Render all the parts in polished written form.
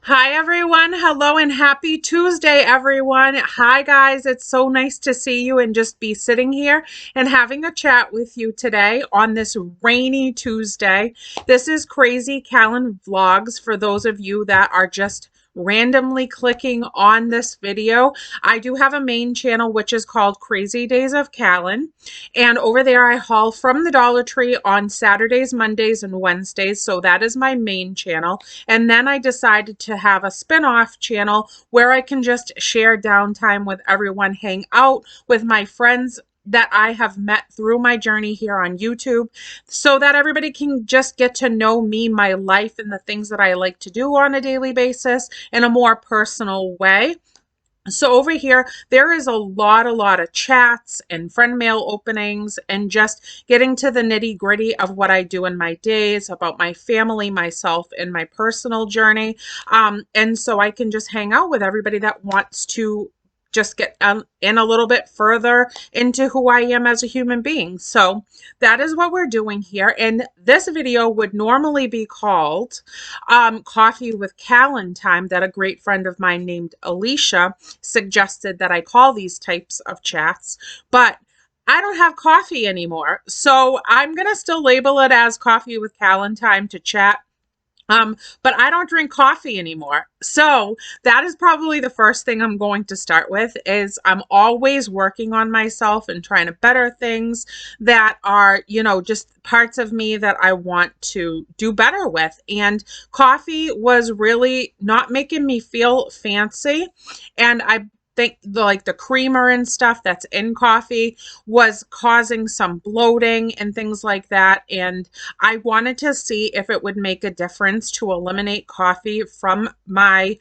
Hi everyone. Hello and happy Tuesday, everyone. Hi guys. It's so nice to see you and just be sitting here and having a chat with you today on this rainy Tuesday. This is Crazy Kalyn Vlogs for those of you that are just randomly clicking on this video. I do have a main channel which is called Crazy Days of Kalyn, and over there I haul from the Dollar Tree on Saturdays, Mondays, and Wednesdays. So that is my main channel. And then I decided to have a spin-off channel where I can just share downtime with everyone, hang out with my friends that I have met through my journey here on YouTube, so that everybody can just get to know me, my life, and the things that I like to do on a daily basis in a more personal way. So over here, there is a lot of chats and friend mail openings and just getting to the nitty gritty of what I do in my days, about my family, myself, and my personal journey. And so I can just hang out with everybody that wants to just get in a little bit further into who I am as a human being. So that is what we're doing here. And this video would normally be called Coffee with Kalyn Time, that a great friend of mine named Alicia suggested that I call these types of chats, but I don't have coffee anymore. So I'm going to still label it as Coffee with Kalyn Time to chat. But I don't drink coffee anymore. So that is probably the first thing I'm going to start with. Is I'm always working on myself and trying to better things that are, just parts of me that I want to do better with. And coffee was really not making me feel fancy. And I think the creamer and stuff that's in coffee was causing some bloating and things like that. And I wanted to see if it would make a difference to eliminate coffee from my,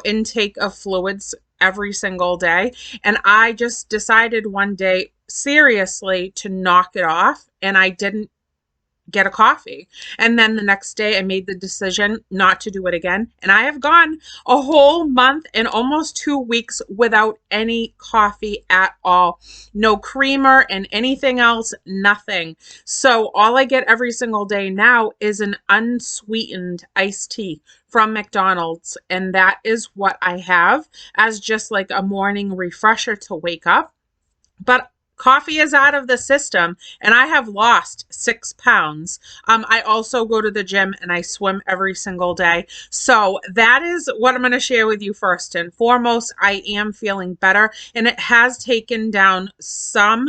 intake of fluids every single day. And I just decided one day, seriously, to knock it off. And I didn't get a coffee. And then the next day I made the decision not to do it again. And I have gone a whole month and almost 2 weeks without any coffee at all. No creamer and anything else, nothing. So all I get every single day now is an unsweetened iced tea from McDonald's. And that is what I have as just like a morning refresher to wake up. But coffee is out of the system and I have lost 6 pounds. I also go to the gym and I swim every single day. So that is what I'm going to share with you first and foremost. I am feeling better and it has taken down some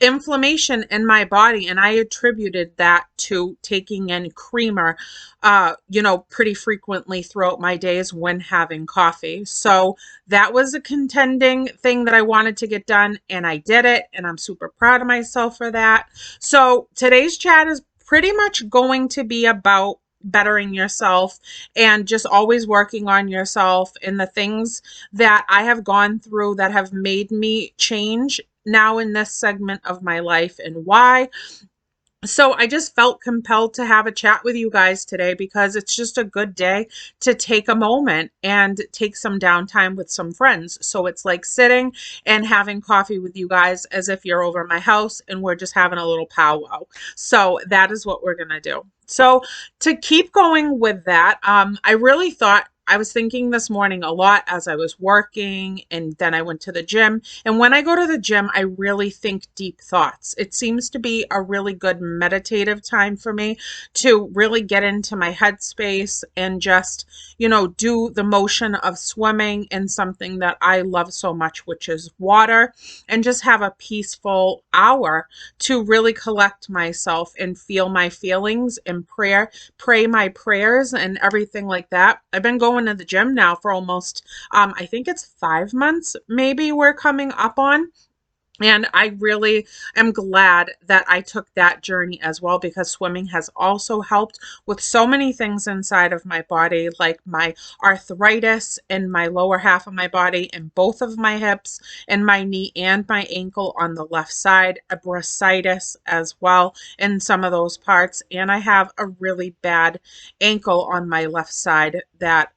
inflammation in my body, and I attributed that to taking in creamer pretty frequently throughout my days when having coffee. So that was a contending thing that I wanted to get done, and I did it, and I'm super proud of myself for that. So today's chat is pretty much going to be about bettering yourself and just always working on yourself and the things that I have gone through that have made me change now in this segment of my life and why. So I just felt compelled to have a chat with you guys today because it's just a good day to take a moment and take some downtime with some friends. So it's like sitting and having coffee with you guys as if you're over my house and we're just having a little powwow. So that is what we're going to do. So to keep going with that, I really thought I was thinking this morning a lot as I was working, and then I went to the gym. And when I go to the gym, I really think deep thoughts. It seems to be a really good meditative time for me to really get into my headspace and just, do the motion of swimming in something that I love so much, which is water, and just have a peaceful hour to really collect myself and feel my feelings and pray my prayers and everything like that. I've been going to the gym now for almost, I think it's 5 months, maybe we're coming up on. And I really am glad that I took that journey as well, because swimming has also helped with so many things inside of my body, like my arthritis in my lower half of my body and both of my hips and my knee and my ankle on the left side, a bursitis as well in some of those parts. And I have a really bad ankle on my left side that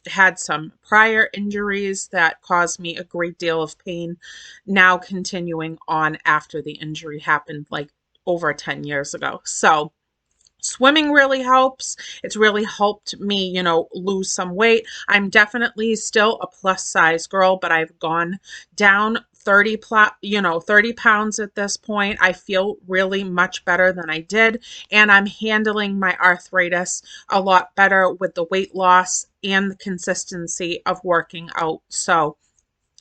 had some prior injuries that caused me a great deal of pain, now continuing on after the injury happened like over 10 years ago. So Swimming really helps. It's really helped me, lose some weight. I'm definitely still a plus size girl, but I've gone down 30 pounds at this point. I feel really much better than I did, and I'm handling my arthritis a lot better with the weight loss and the consistency of working out. So,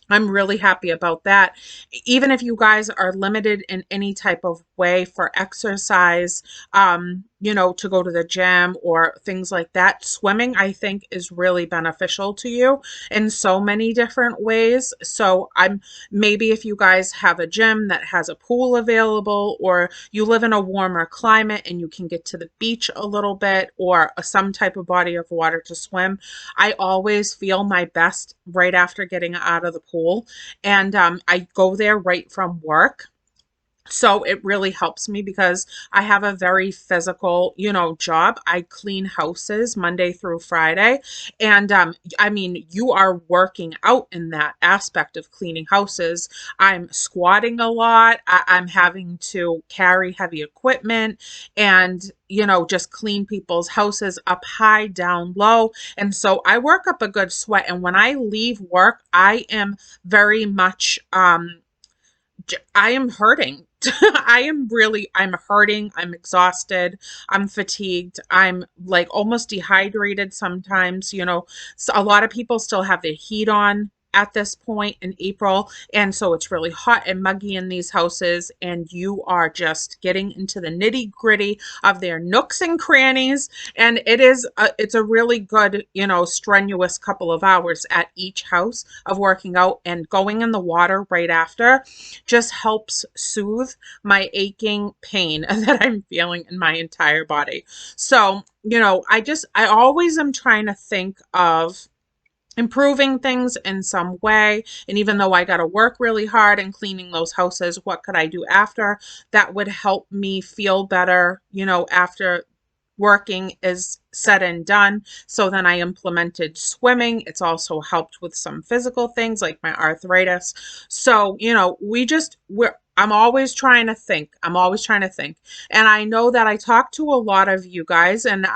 I'm really happy about that. Even if you guys are limited in any type of way for exercise, to go to the gym or things like that, swimming, I think, is really beneficial to you in so many different ways. So maybe if you guys have a gym that has a pool available, or you live in a warmer climate and you can get to the beach a little bit, or some type of body of water to swim, I always feel my best right after getting out of the pool. And I go there right from work. So it really helps me because I have a very physical, job. I clean houses Monday through Friday. And I mean, you are working out in that aspect of cleaning houses. I'm squatting a lot. I'm having to carry heavy equipment and, just clean people's houses up high, down low. And so I work up a good sweat. And when I leave work, I am very much, I am hurting. I'm hurting. I'm exhausted. I'm fatigued. I'm like almost dehydrated sometimes. So a lot of people still have their heat on at this point in April. And so it's really hot and muggy in these houses. And you are just getting into the nitty gritty of their nooks and crannies. And it's a really good, strenuous couple of hours at each house of working out, and going in the water right after just helps soothe my aching pain that I'm feeling in my entire body. So, I always am trying to think of improving things in some way. And even though I got to work really hard and cleaning those houses, what could I do after that would help me feel better, after working is said and done? So then I implemented swimming. It's also helped with some physical things like my arthritis. So, I'm always trying to think. I'm always trying to think. And I know that I talk to a lot of you guys, and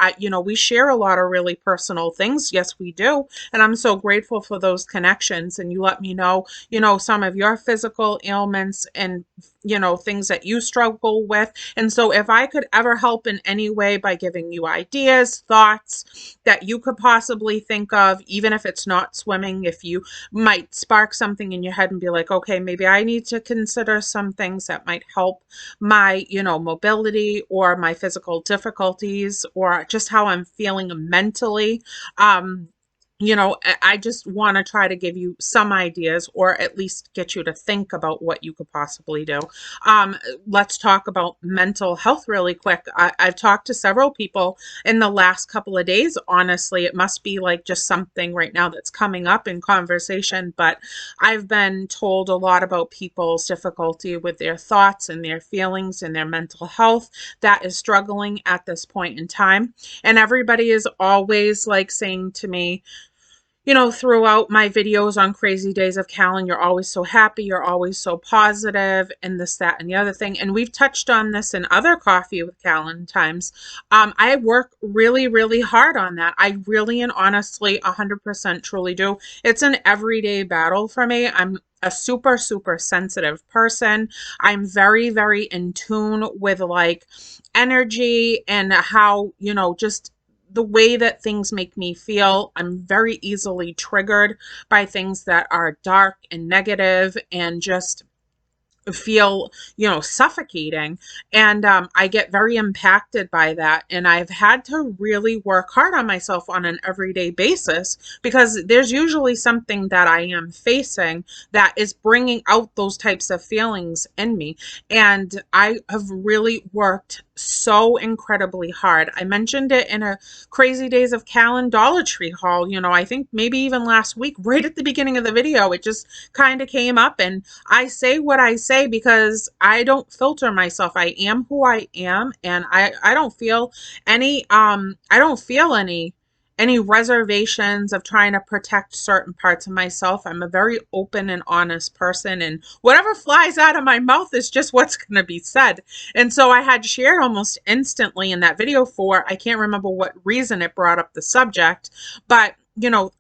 we share a lot of really personal things. Yes, we do. And I'm so grateful for those connections. And you let me know, some of your physical ailments and, things that you struggle with. And so if I could ever help in any way by giving you ideas, thoughts that you could possibly think of, even if it's not swimming, if you might spark something in your head and be like, okay, maybe I need to consider some things that might help my, mobility or my physical difficulties or just how I'm feeling mentally. I just want to try to give you some ideas, or at least get you to think about what you could possibly do. Let's talk about mental health really quick. I've talked to several people in the last couple of days. Honestly, it must be like just something right now that's coming up in conversation, but I've been told a lot about people's difficulty with their thoughts and their feelings and their mental health that is struggling at this point in time. And everybody is always like saying to me, throughout my videos on Crazy Days of Kalyn, you're always so happy, you're always so positive, and this, that, and the other thing. And we've touched on this in other Coffee with Kalyn times. I work really, really hard on that. I really and honestly 100% truly do. It's an everyday battle for me. I'm a super, super sensitive person. I'm very, very in tune with like energy and how, just the way that things make me feel. I'm very easily triggered by things that are dark and negative and just feel, suffocating. And I get very impacted by that. And I've had to really work hard on myself on an everyday basis, because there's usually something that I am facing that is bringing out those types of feelings in me. And I have really worked so incredibly hard. I mentioned it in a Crazy Days of Kalyn Dollar Tree haul, I think maybe even last week, right at the beginning of the video. It just kind of came up, and I say what I say because I don't filter myself. I am who I am, and I don't feel any any reservations of trying to protect certain parts of myself. I'm a very open and honest person, and whatever flies out of my mouth is just what's going to be said. And so I had shared almost instantly in that video for, I can't remember what reason it brought up the subject, but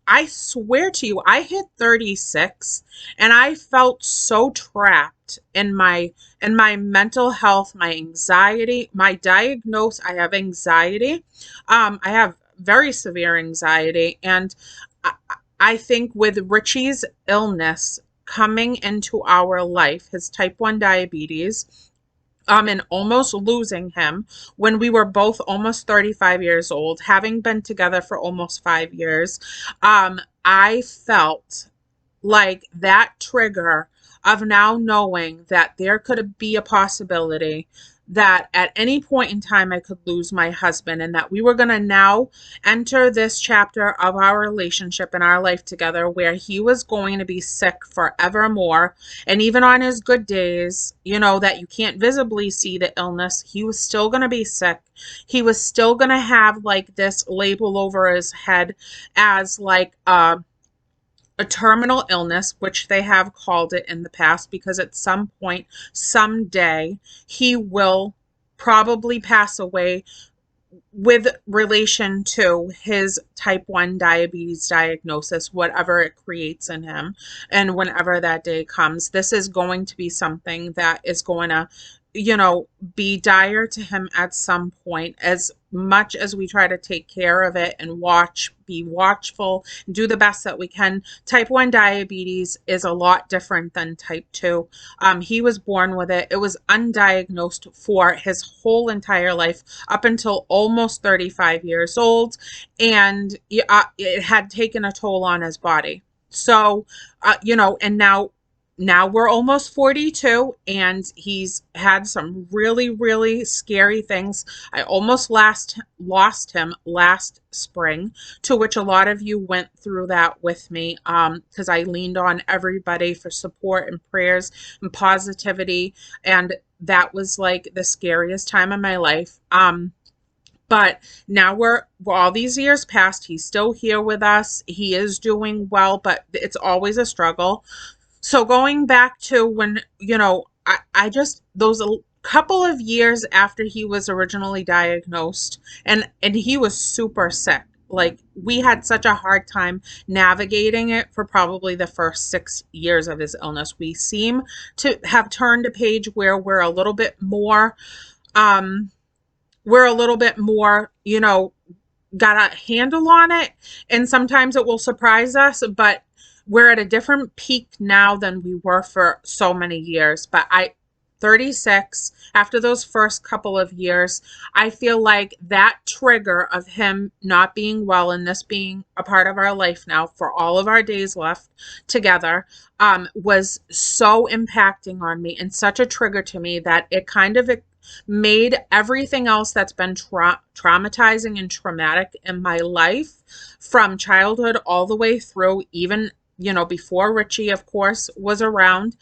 I swear to you, I hit 36 and I felt so trapped in my mental health, my anxiety, my diagnosis. I have anxiety. I have very severe anxiety. And I, I think with Richie's illness coming into our life, his type 1 diabetes, and almost losing him when we were both almost 35 years old, having been together for almost 5 years, I felt like that trigger of now knowing that there could be a possibility that at any point in time I could lose my husband, and that we were going to now enter this chapter of our relationship and our life together where he was going to be sick forevermore. And even on his good days, that you can't visibly see the illness, he was still going to be sick. He was still going to have like this label over his head as like a terminal illness, which they have called it in the past, because at some point, someday, he will probably pass away with relation to his type 1 diabetes diagnosis, whatever it creates in him. And whenever that day comes, this is going to be something that is going to, be dire to him at some point. As much as we try to take care of it and be watchful, do the best that we can, type 1 diabetes is a lot different than type 2. He was born with it. It was undiagnosed for his whole entire life up until almost 35 years old. And it had taken a toll on his body. So, and now we're almost 42, and he's had some really, really scary things. I almost lost him last spring, to which a lot of you went through that with me, because I leaned on everybody for support and prayers and positivity, and that was like the scariest time of my life. But now we're all these years past, he's still here with us. He is doing well, but it's always a struggle. So going back to when, I just, those couple of years after he was originally diagnosed, and he was super sick. Like, we had such a hard time navigating it for probably the first 6 years of his illness. We seem to have turned a page where we're a little bit more, got a handle on it. And sometimes it will surprise us, but we're at a different peak now than we were for so many years. But 36, after those first couple of years, I feel like that trigger of him not being well and this being a part of our life now for all of our days left together, was so impacting on me and such a trigger to me that it kind of made everything else that's been traumatizing and traumatic in my life from childhood all the way through, even before Richie, of course, was around,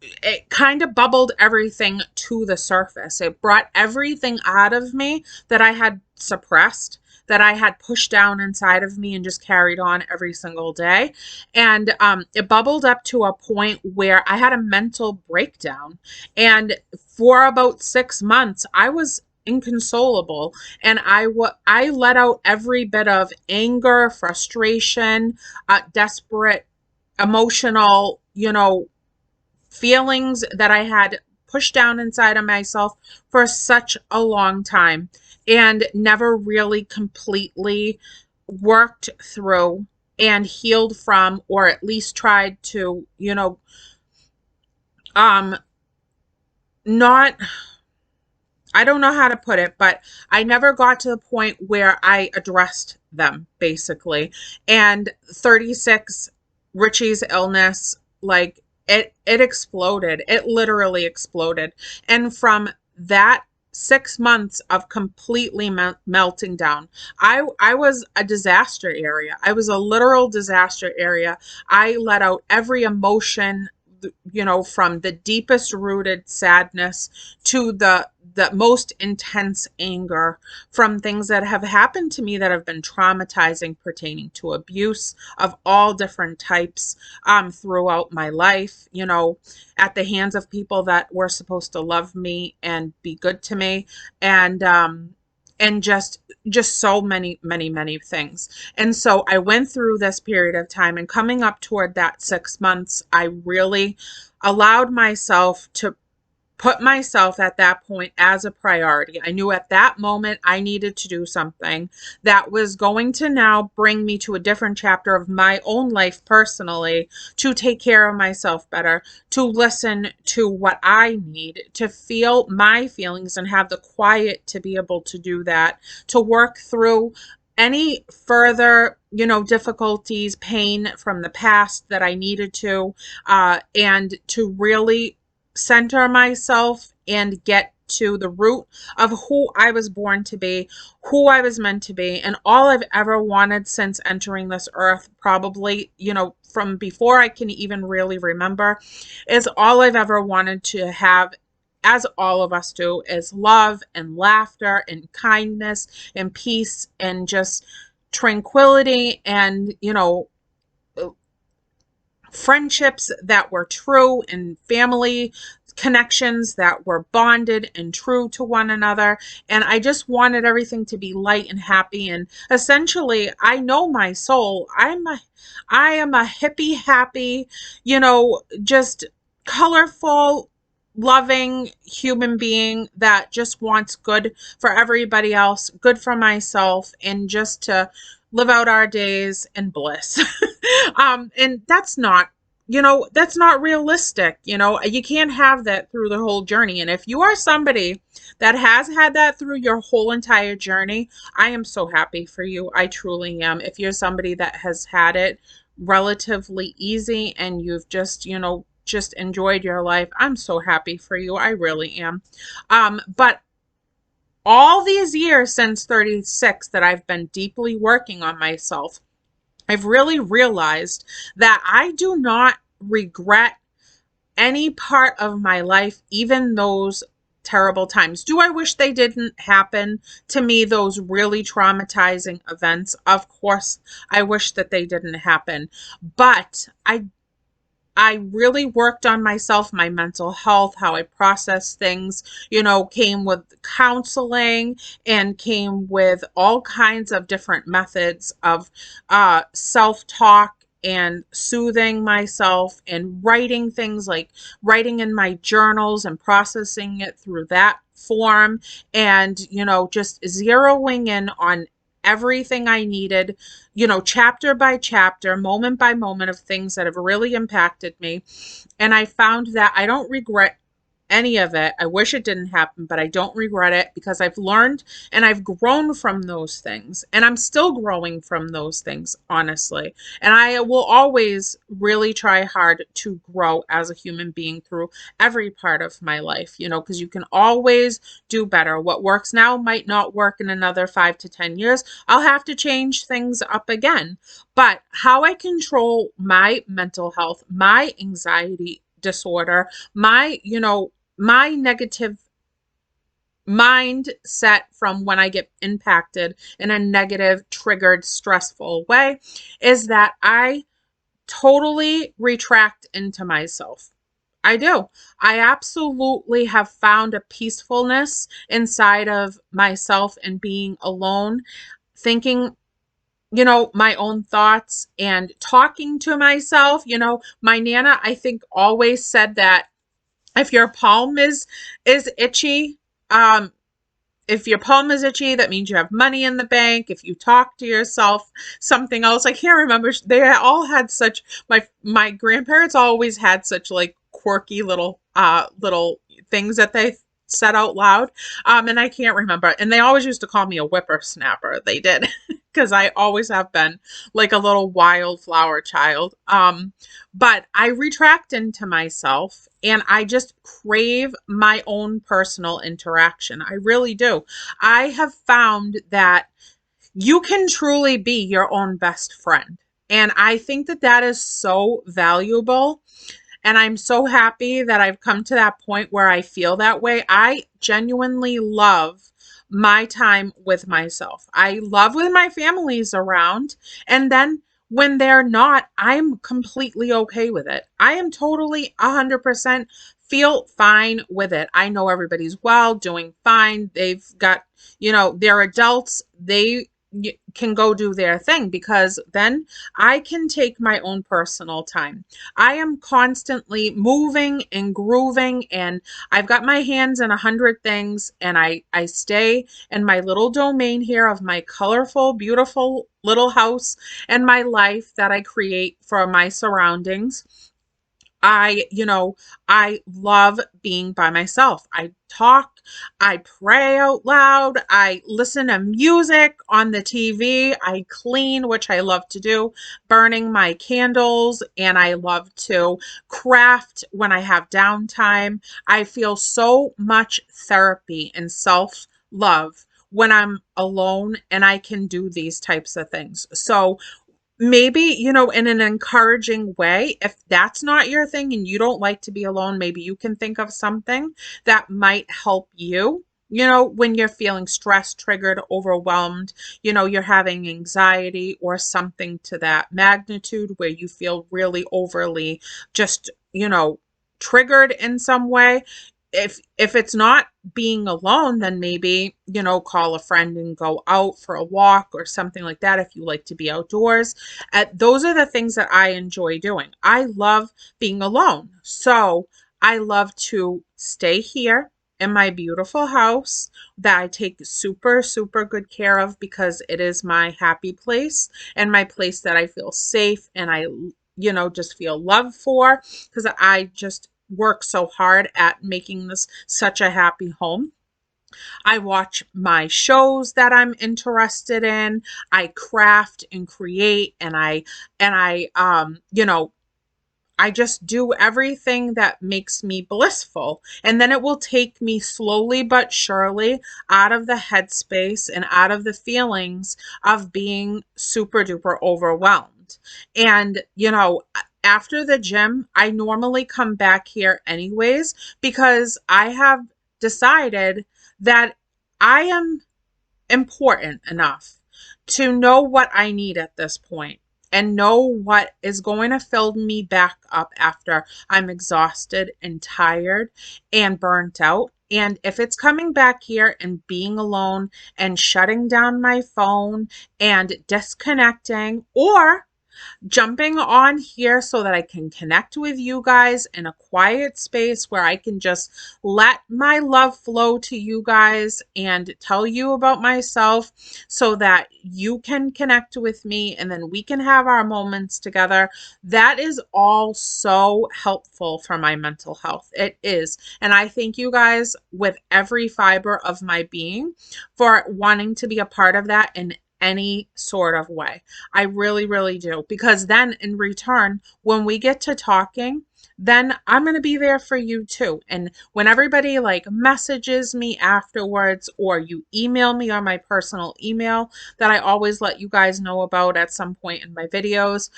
it kind of bubbled everything to the surface. It brought everything out of me that I had suppressed, that I had pushed down inside of me and just carried on every single day. And it bubbled up to a point where I had a mental breakdown. And for about 6 months, I was inconsolable, and I let out every bit of anger, frustration, desperate, emotional, feelings that I had pushed down inside of myself for such a long time, and never really completely worked through and healed from, or at least tried to, not, I don't know how to put it, but I never got to the point where I addressed them, basically. And 36, Richie's illness, like, it exploded. It literally exploded. And from that 6 months of completely melting down, I was a disaster area. I was a literal disaster area. I let out every emotion, from the deepest rooted sadness to the the most intense anger from things that have happened to me that have been traumatizing, pertaining to abuse of all different types throughout my life, at the hands of people that were supposed to love me and be good to me, and just so many things. And so I went through this period of time, and coming up toward that 6 months, I really allowed myself to put myself at that point as a priority. I knew at that moment I needed to do something that was going to now bring me to a different chapter of my own life personally, to take care of myself better, to listen to what I need, to feel my feelings and have the quiet to be able to do that, to work through any further, difficulties, pain from the past that I needed to, and to really center myself and get to the root of who I was born to be, who I was meant to be, and all I've ever wanted since entering this earth, probably, from before I can even really remember, is all I've ever wanted to have, as all of us do, is love and laughter and kindness and peace and just tranquility and, friendships that were true and family connections that were bonded and true to one another. And I just wanted everything to be light and happy. And essentially, I know my soul. I am a hippie, happy, just colorful, loving human being that just wants good for everybody else, good for myself, and just to live out our days in bliss. And that's not realistic. You can't have that through the whole journey. And if you are somebody that has had that through your whole entire journey, I am so happy for you. I truly am. If you're somebody that has had it relatively easy and you've just enjoyed your life, I'm so happy for you. I really am. But all these years since 36 that I've been deeply working on myself, I've really realized that I do not regret any part of my life, even those terrible times. Do I wish they didn't happen to me, those really traumatizing events? Of course, I wish that they didn't happen. But I really worked on myself, my mental health, how I process things, came with counseling and came with all kinds of different methods of self-talk and soothing myself and writing things, like writing in my journals and processing it through that form, and, just zeroing in on everything I needed, chapter by chapter, moment by moment, of things that have really impacted me. And I found that I don't regret any of it. I wish it didn't happen, but I don't regret it, because I've learned and I've grown from those things, and I'm still growing from those things, honestly. And I will always really try hard to grow as a human being through every part of my life, because you can always do better. What works now might not work in another 5 to 10 years. I'll have to change things up again. But how I control my mental health, my anxiety disorder, my negative mindset from when I get impacted in a negative, triggered, stressful way, is that I totally retract into myself. I do. I absolutely have found a peacefulness inside of myself and being alone, thinking, my own thoughts and talking to myself. My Nana, I think, always said that if your palm is itchy, if your palm is itchy, that means you have money in the bank. If you talk to yourself, something else. I can't remember. They all had such, my grandparents always had such like quirky little things that they said out loud. And I can't remember. And they always used to call me a whippersnapper. They did. Because I always have been like a little wildflower child. But I retract into myself, and I just crave my own personal interaction. I really do. I have found that you can truly be your own best friend. And I think that that is so valuable. And I'm so happy that I've come to that point where I feel that way. I genuinely love my time with myself. I love when my family's around. And then when they're not, I'm completely okay with it. I am totally 100% feel fine with it. I know everybody's well, doing fine. They've got, they're adults. They can go do their thing because then I can take my own personal time. I am constantly moving and grooving, and I've got my hands in 100 things, and I stay in my little domain here of my colorful, beautiful little house and my life that I create for my surroundings. I love being by myself. I talk, I pray out loud, I listen to music on the TV, I clean, which I love to do, burning my candles, and I love to craft when I have downtime. I feel so much therapy and self love when I'm alone and I can do these types of things. So, maybe, in an encouraging way, if that's not your thing and you don't like to be alone, maybe you can think of something that might help you. When you're feeling stressed, triggered, overwhelmed, you're having anxiety or something to that magnitude where you feel really overly just, triggered in some way. If it's not being alone, then maybe, call a friend and go out for a walk or something like that if you like to be outdoors. Those are the things that I enjoy doing. I love being alone. So I love to stay here in my beautiful house that I take super, super good care of because it is my happy place and my place that I feel safe and I, just feel love for because I just work so hard at making this such a happy home. I watch my shows that I'm interested in. I craft and create and I just do everything that makes me blissful. And then it will take me slowly but surely out of the headspace and out of the feelings of being super duper overwhelmed. And, after the gym, I normally come back here anyways because I have decided that I am important enough to know what I need at this point and know what is going to fill me back up after I'm exhausted and tired and burnt out. And if it's coming back here and being alone and shutting down my phone and disconnecting or jumping on here so that I can connect with you guys in a quiet space where I can just let my love flow to you guys and tell you about myself so that you can connect with me and then we can have our moments together. That is all so helpful for my mental health. It is. And I thank you guys with every fiber of my being for wanting to be a part of that in any sort of way. I really, really do. Because then in return, when we get to talking, then I'm going to be there for you too. And when everybody like messages me afterwards or you email me on my personal email that I always let you guys know about at some point in my videos,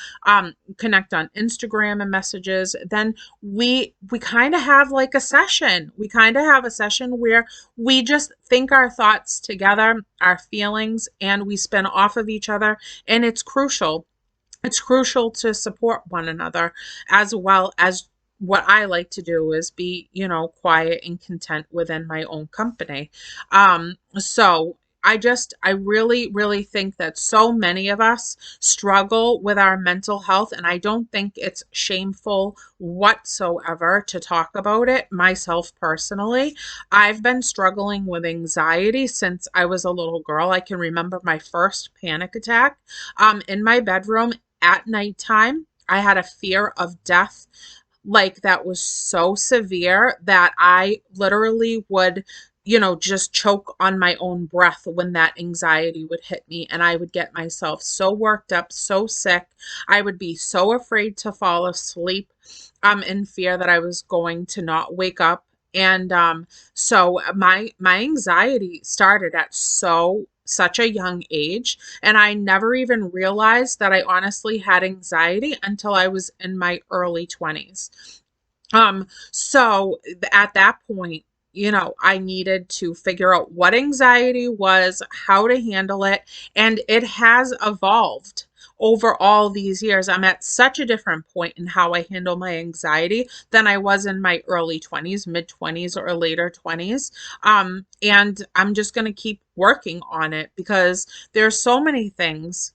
connect on Instagram and messages, then we kind of have like a session. We kind of have a session where we just think our thoughts together, our feelings, and we spin off of each other. And it's crucial. It's crucial to support one another as well as what I like to do is be, quiet and content within my own company. So I really, really think that so many of us struggle with our mental health, and I don't think it's shameful whatsoever to talk about it. Myself personally, I've been struggling with anxiety since I was a little girl. I can remember my first panic attack in my bedroom at nighttime. I had a fear of death like that was so severe that I literally would, just choke on my own breath when that anxiety would hit me. And I would get myself so worked up, so sick. I would be so afraid to fall asleep, in fear that I was going to not wake up. And so my anxiety started at such a young age, and I never even realized that I honestly had anxiety until I was in my early 20s. At that point, I needed to figure out what anxiety was, how to handle it, and it has evolved over all these years. I'm at such a different point in how I handle my anxiety than I was in my early 20s, mid 20s, or later 20s. And I'm just going to keep working on it because there's so many things.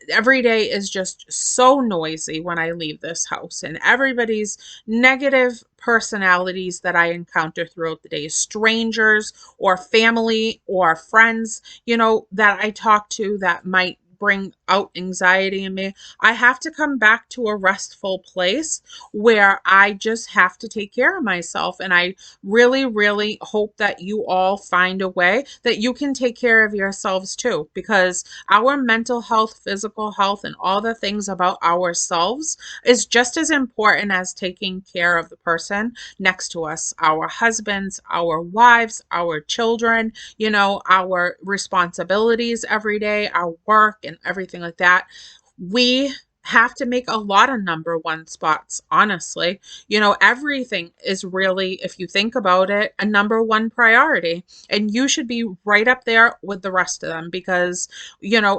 Every day is just so noisy when I leave this house, and everybody's negative personalities that I encounter throughout the day, strangers or family or friends, that I talk to that might bring out anxiety in me. I have to come back to a restful place where I just have to take care of myself. And I really, really hope that you all find a way that you can take care of yourselves too, because our mental health, physical health, and all the things about ourselves is just as important as taking care of the person next to us, our husbands, our wives, our children, our responsibilities every day, our work, and everything like that. We have to make a lot of number one spots, honestly. Everything is really, if you think about it, a number one priority. And you should be right up there with the rest of them because,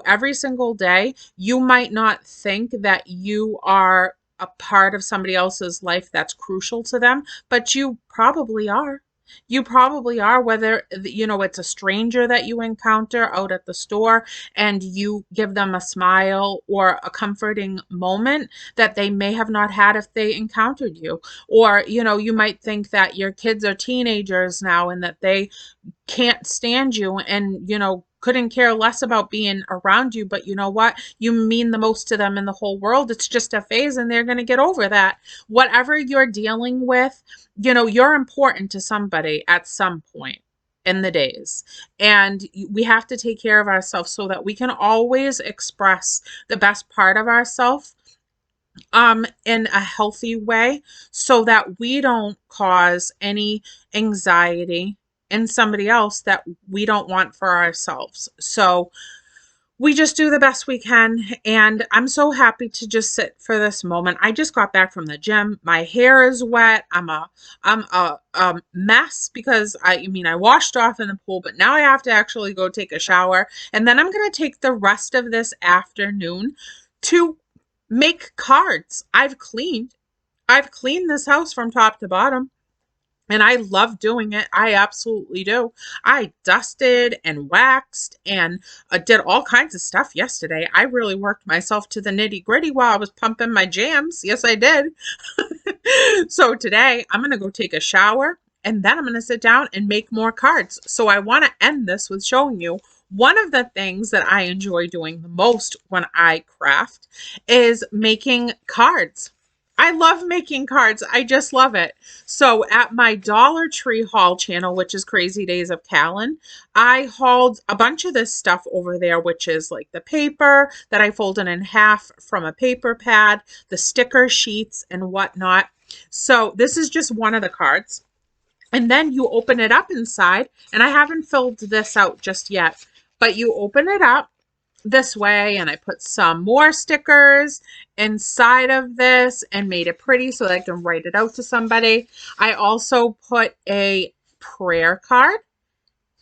every single day, you might not think that you are a part of somebody else's life that's crucial to them, but you probably are. You probably are, whether, it's a stranger that you encounter out at the store and you give them a smile or a comforting moment that they may have not had if they encountered you. Or, you might think that your kids are teenagers now and that they can't stand you and, couldn't care less about being around you. But you know what? You mean the most to them in the whole world. It's just a phase and they're going to get over that. Whatever you're dealing with, you're important to somebody at some point in the days. And we have to take care of ourselves so that we can always express the best part of ourselves in a healthy way so that we don't cause any anxiety in somebody else that we don't want for ourselves. So we just do the best we can. And I'm so happy to just sit for this moment. I just got back from the gym. My hair is wet. I'm a mess because I washed off in the pool, but now I have to actually go take a shower. And then I'm going to take the rest of this afternoon to make cards. I've cleaned this house from top to bottom. And I love doing it. I absolutely do. I dusted and waxed and did all kinds of stuff yesterday. I really worked myself to the nitty gritty while I was pumping my jams. Yes, I did. So today I'm going to go take a shower and then I'm going to sit down and make more cards. So I want to end this with showing you one of the things that I enjoy doing the most when I craft is making cards. I love making cards. I just love it. So at my Dollar Tree haul channel, which is Crazy Days of Kalyn, I hauled a bunch of this stuff over there, which is like the paper that I folded in half from a paper pad, the sticker sheets and whatnot. So this is just one of the cards. And then you open it up inside, and I haven't filled this out just yet, but you open it up this way, and I put some more stickers inside of this and made it pretty so that I can write it out to somebody. I also put a prayer card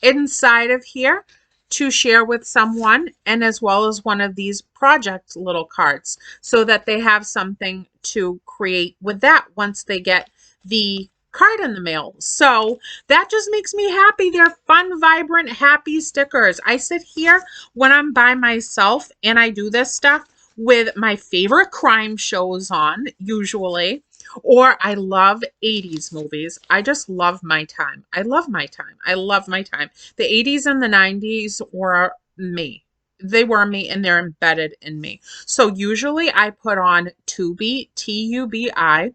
inside of here to share with someone, and as well as one of these project little cards so that they have something to create with that once they get the card in the mail. So that just makes me happy. They're fun, vibrant, happy stickers. I sit here when I'm by myself and I do this stuff with my favorite crime shows on, usually, or I love 80s movies. I just love my time. I love my time. I love my time. The 80s and the 90s were me. They were me and they're embedded in me. So usually I put on Tubi, Tubi,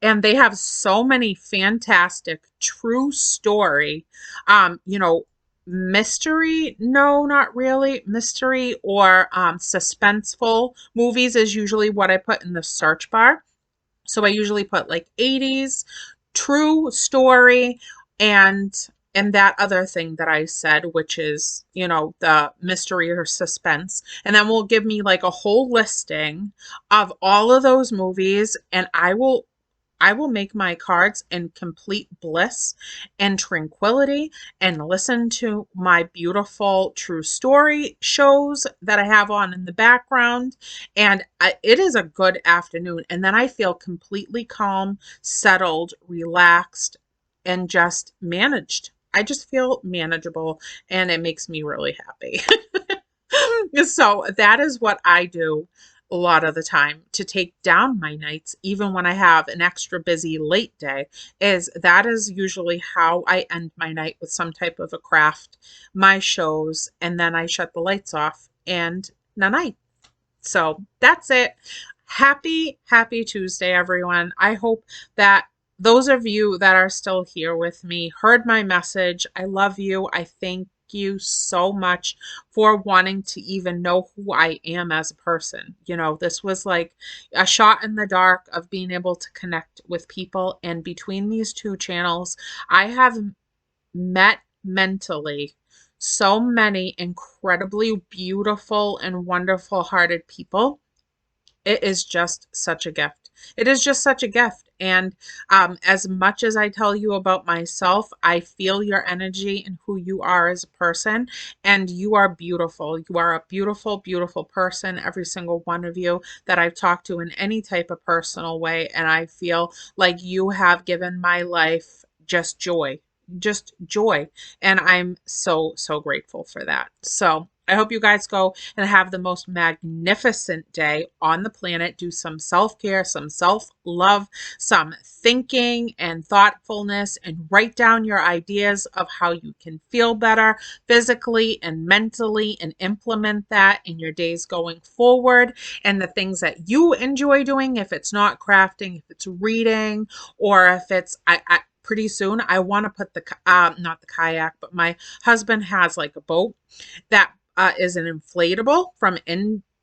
and they have so many fantastic true story, mystery, no, not really mystery, or suspenseful movies is usually what I put in the search bar. So I usually put like 80s, true story, and that other thing that I said, which is, the mystery or suspense. And then will give me like a whole listing of all of those movies, and I will I will make my cards in complete bliss and tranquility and listen to my beautiful true story shows that I have on in the background. And it is a good afternoon. And then I feel completely calm, settled, relaxed, and just managed. I just feel manageable and it makes me really happy. So that is what I do a lot of the time to take down my nights, even when I have an extra busy late day, is that is usually how I end my night, with some type of a craft, my shows, and then I shut the lights off and night. So that's it. Happy Tuesday, everyone. I hope that those of you that are still here with me heard my message. I love you. I thank you so much for wanting to even know who I am as a person. You know, this was like a shot in the dark of being able to connect with people. And between these two channels, I have met mentally so many incredibly beautiful and wonderful hearted people. It is just such a gift. It is just such a gift. And as much as I tell you about myself, I feel your energy and who you are as a person. And you are beautiful. You are a beautiful, beautiful person, every single one of you that I've talked to in any type of personal way. And I feel like you have given my life just joy, just joy. And I'm so, so grateful for that. So I hope you guys go and have the most magnificent day on the planet. Do some self-care, some self-love, some thinking and thoughtfulness, and write down your ideas of how you can feel better physically and mentally, and implement that in your days going forward. And the things that you enjoy doing, if it's not crafting, if it's reading, or if it's, pretty soon I want to put the not the kayak, but my husband has like a boat that is an inflatable from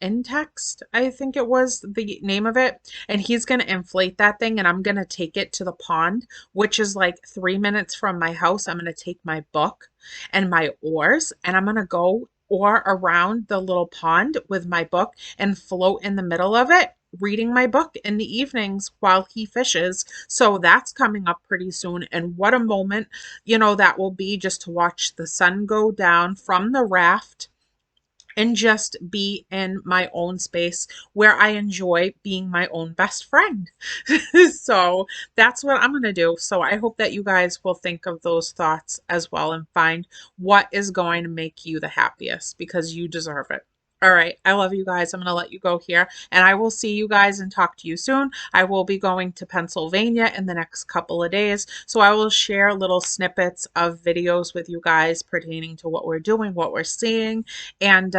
Intext, I think it was the name of it. And he's going to inflate that thing, and I'm going to take it to the pond, which is like 3 minutes from my house. I'm going to take my book and my oars, and I'm going to go or around the little pond with my book and float in the middle of it, reading my book in the evenings while he fishes. So that's coming up pretty soon. And what a moment, you know, that will be, just to watch the sun go down from the raft and just be in my own space where I enjoy being my own best friend. So that's what I'm going to do. So I hope that you guys will think of those thoughts as well and find what is going to make you the happiest, because you deserve it. All right. I love you guys. I'm going to let you go here, and I will see you guys and talk to you soon. I will be going to Pennsylvania in the next couple of days. So I will share little snippets of videos with you guys pertaining to what we're doing, what we're seeing. And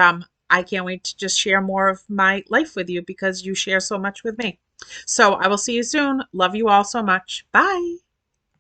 I can't wait to just share more of my life with you, because you share so much with me. So I will see you soon. Love you all so much. Bye.